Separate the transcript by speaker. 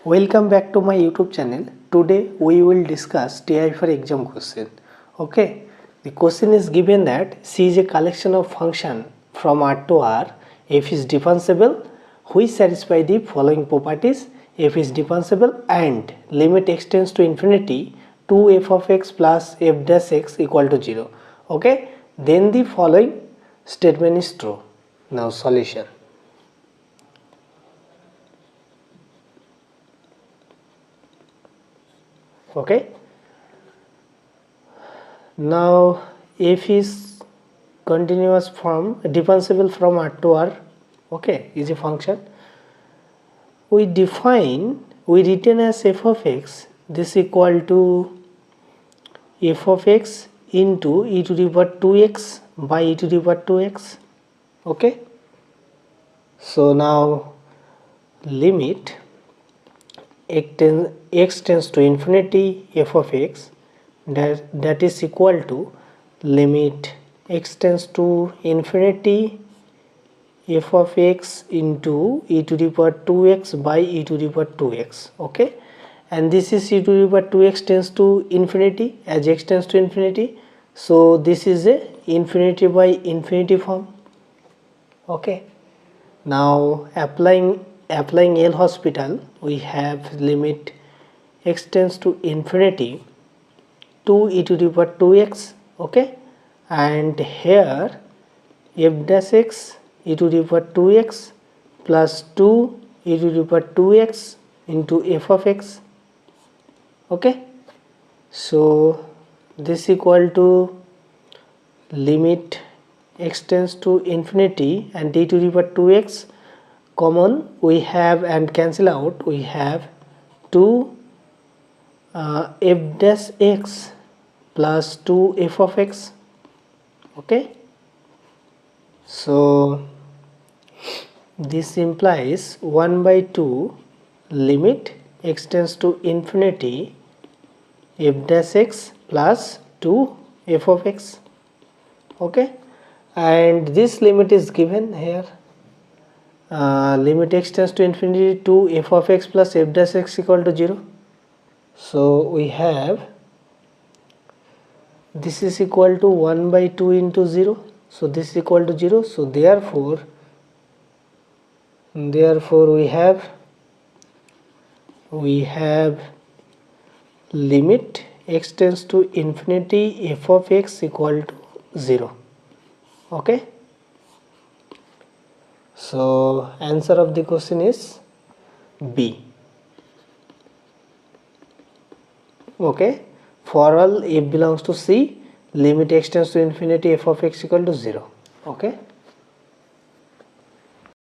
Speaker 1: Welcome back to my YouTube channel. Today we will discuss TIFR exam question. Okay, the question is given that C is a collection of function from R to R. F is differentiable, which satisfy the following properties. F is differentiable and limit extends to infinity 2f of x plus f dash x equal to 0. Okay, then the following statement is true. Now solution. Okay, now f is continuous from differentiable from R to R. Okay, is a function we retain as f of x, this equal to f of x into e to the power 2x by e to the power 2x. Okay, so now limit x tends to infinity f of x, that is equal to limit x tends to infinity f of x into e to the power 2x by e to the power 2x. Okay, and this is e to the power 2x tends to infinity, as x tends to infinity, so this is a infinity by infinity form. Okay, now applying L'Hospital, we have limit x tends to infinity 2 e to the power 2x. Okay, and here f dash x e to the power 2x plus 2 e to the power 2x into f of x. Okay, so this equal to limit x tends to infinity and e to the power 2x common we have and cancel out, we have 2 f dash x plus 2 f of x. Okay, so this implies 1 by 2 limit x tends to infinity f dash x plus 2 f of x. Okay, and this limit is given here. Limit x tends to infinity to f of x plus f dash x equal to 0. So we have this is equal to 1 by 2 into 0. So this is equal to 0. So therefore we have limit x tends to infinity f of x equal to 0. Okay, so answer of the question is B. Okay, for all f belongs to C, limit x tends to infinity f of x equal to 0. Okay.